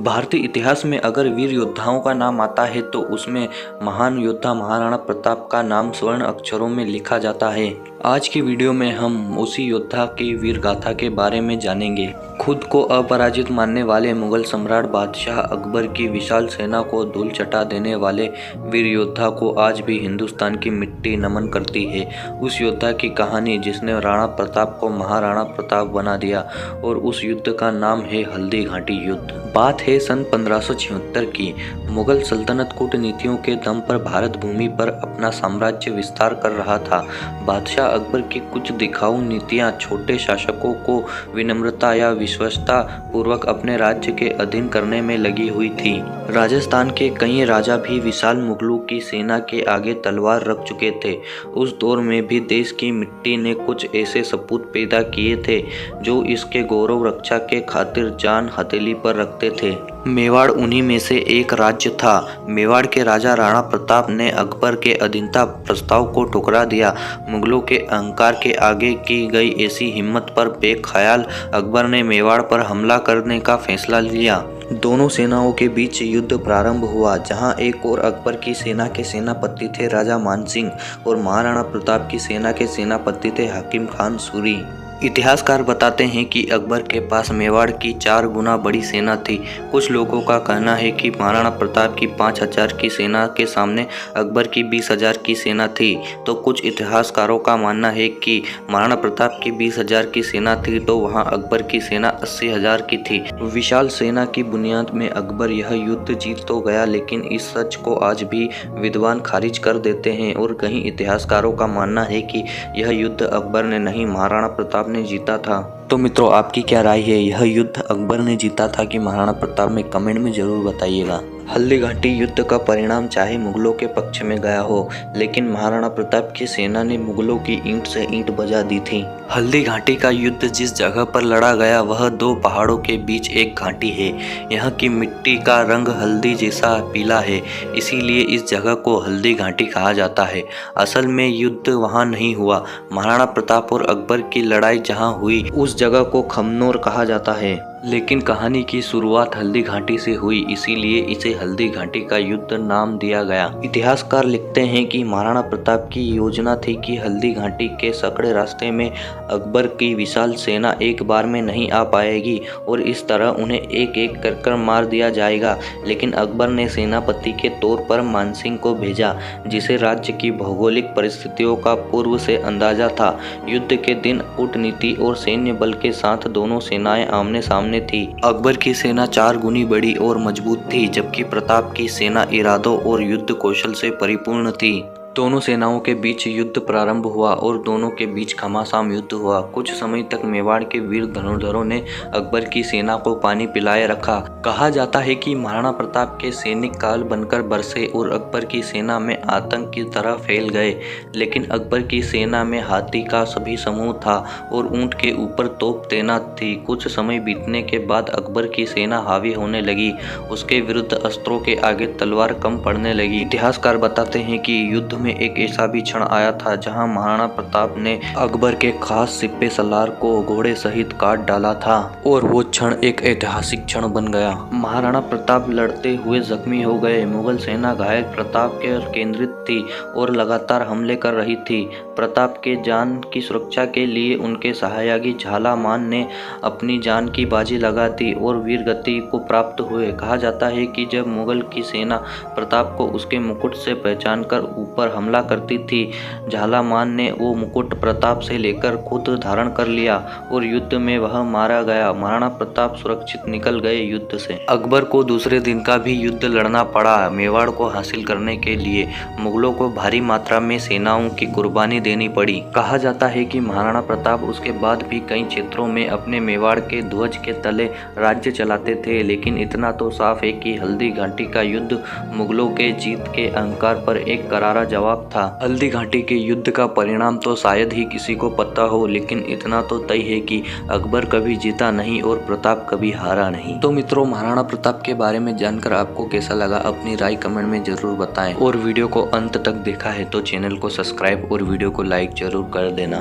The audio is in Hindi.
भारतीय इतिहास में अगर वीर योद्धाओं का नाम आता है तो उसमें महान योद्धा महाराणा प्रताप का नाम स्वर्ण अक्षरों में लिखा जाता है। आज की वीडियो में हम उसी योद्धा की वीर गाथा के बारे में जानेंगे। खुद को अपराजित मानने वाले मुगल सम्राट बादशाह अकबर की विशाल सेना को धूल चटा देने वाले वीर योद्धा को आज भी हिंदुस्तान की मिट्टी नमन करती है। उस योद्धा की कहानी जिसने राणा प्रताप को महाराणा प्रताप बना दिया और उस युद्ध का नाम है हल्दी घाटी युद्ध। बात है सन 1576 की। मुगल सल्तनत कूटनीतियों के दम पर भारत भूमि पर अपना साम्राज्य विस्तार कर रहा था। बादशाह अकबर की कुछ दिखाऊ नीतियां छोटे शासकों को विनम्रता या विश्वसता पूर्वक अपने राज्य के अधीन करने में लगी हुई थी। राजस्थान के कई राजा भी विशाल मुगलों की सेना के आगे तलवार रख चुके थे। उस दौर में भी देश की मिट्टी ने कुछ ऐसे सपूत पैदा किए थे जो इसके गौरव रक्षा के खातिर जान हथेली पर रखते थे। मेवाड़ उन्हीं में से एक राज्य था। मेवाड़ के राजा राणा प्रताप ने अकबर के अधीनता प्रस्ताव को ठुकरा दिया। मुगलों के अहंकार के आगे की गई ऐसी हिम्मत पर बेख्याल अकबर ने मेवाड़ पर हमला करने का फैसला लिया। दोनों सेनाओं के बीच युद्ध प्रारंभ हुआ, जहां एक और अकबर की सेना के सेनापति थे राजा मानसिंह और महाराणा प्रताप की सेना के सेनापति थे हकीम खान सूरी। इतिहासकार बताते हैं कि अकबर के पास मेवाड़ की 4 गुना बड़ी सेना थी। कुछ लोगों का कहना है कि महाराणा प्रताप की 5000 की सेना के सामने अकबर की 20,000 की सेना थी, तो कुछ इतिहासकारों का मानना है कि महाराणा प्रताप की 20,000 की सेना थी तो वहां अकबर की सेना 80,000 की थी। विशाल सेना की बुनियाद में अकबर यह युद्ध जीत तो गया, लेकिन इस सच को आज भी विद्वान खारिज कर देते हैं और कई इतिहासकारों का मानना है कि यह युद्ध अकबर ने नहीं महाराणा प्रताप ने जीता था। तो मित्रों, आपकी क्या राय है? यह युद्ध अकबर ने जीता था कि महाराणा प्रताप ने? कमेंट में जरूर बताइएगा। हल्दी घाटी युद्ध का परिणाम चाहे मुगलों के पक्ष में गया हो, लेकिन महाराणा प्रताप की सेना ने मुगलों की ईंट से ईंट बजा दी थी। हल्दी घाटी का युद्ध जिस जगह पर लड़ा गया वह 2 पहाड़ों के बीच एक घाटी है। यहाँ की मिट्टी का रंग हल्दी जैसा पीला है, इसीलिए इस जगह को हल्दी घाटी कहा जाता है। असल में युद्ध वहाँ नहीं हुआ। महाराणा प्रताप और अकबर की लड़ाई जहाँ हुई उस जगह को खमनोर कहा जाता है, लेकिन कहानी की शुरुआत हल्दी घाटी से हुई, इसीलिए इसे हल्दी घाटी का युद्ध नाम दिया गया। इतिहासकार लिखते हैं कि महाराणा प्रताप की योजना थी कि हल्दी घाटी के सकड़े रास्ते में अकबर की विशाल सेना एक बार में नहीं आ पाएगी और इस तरह उन्हें एक एक कर मार दिया जाएगा। लेकिन अकबर ने सेनापति के तौर पर मानसिंह को भेजा, जिसे राज्य की भौगोलिक परिस्थितियों का पूर्व से अंदाजा था। युद्ध के दिन कूटनीति और सैन्य बल के साथ दोनों सेनाएं आमने सामने थी। अकबर की सेना 4 गुनी बड़ी और मजबूत थी, जबकि प्रताप की सेना इरादों और युद्ध कौशल से परिपूर्ण थी। दोनों सेनाओं के बीच युद्ध प्रारंभ हुआ और दोनों के बीच घमासान युद्ध हुआ। कुछ समय तक मेवाड़ के वीर धनुर्धरों ने अकबर की सेना को पानी पिलाए रखा। कहा जाता है कि महाराणा प्रताप के सैनिक काल बनकर बरसे और अकबर की सेना में आतंक की तरह फैल गए। लेकिन अकबर की सेना में हाथी का सभी समूह था और ऊंट के ऊपर तोप तैनात थी। कुछ समय बीतने के बाद अकबर की सेना हावी होने लगी। उसके विरुद्ध अस्त्रों के आगे तलवार कम पड़ने लगी। इतिहासकार बताते हैं कि युद्ध में एक ऐसा भी क्षण आया था जहां महाराणा प्रताप ने अकबर के खास सिपे सलार को घोड़े सहित काट डाला था और वो क्षण एक ऐतिहासिक क्षण बन गया। महाराणा प्रताप लड़ते हुए जख्मी हो गए। मुगल सेना घायल प्रताप के केंद्रित थी और लगातार हमले कर रही थी। प्रताप के जान की सुरक्षा के लिए उनके सहायक झालामान ने अपनी जान की बाजी लगा दी और वीरगति को प्राप्त हुए। कहा जाता है कि जब मुगल की सेना प्रताप को उसके मुकुट से पहचानकर ऊपर हमला करती थी, झालामान ने वो मुकुट प्रताप से लेकर खुद धारण कर लिया और युद्ध में वह मारा गया। महाराणा प्रताप सुरक्षित निकल गए युद्ध से। अकबर को दूसरे दिन का भी युद्ध लड़ना पड़ा मेवाड़ को हासिल करने के लिए। मुगलों को भारी मात्रा में सेनाओं की कुर्बानी देनी पड़ी। कहा जाता है कि महाराणा प्रताप उसके बाद भी कई क्षेत्रों में अपने मेवाड़ के ध्वज के तले राज्य चलाते थे, लेकिन इतना तो साफ है कि हल्दी घाटी का युद्ध मुगलों के जीत के अहंकार पर एक करारा जवाब था। हल्दी घाटी के युद्ध का परिणाम तो शायद ही किसी को पता हो, लेकिन इतना तो तय है कि अकबर कभी जीता नहीं और प्रताप कभी हारा नहीं। तो मित्रों, महाराणा प्रताप के बारे में जानकर आपको कैसा लगा? अपनी राय कमेंट में जरूर बताएं और वीडियो को अंत तक देखा है तो चैनल को सब्सक्राइब और वीडियो को लाइक जरूर कर देना।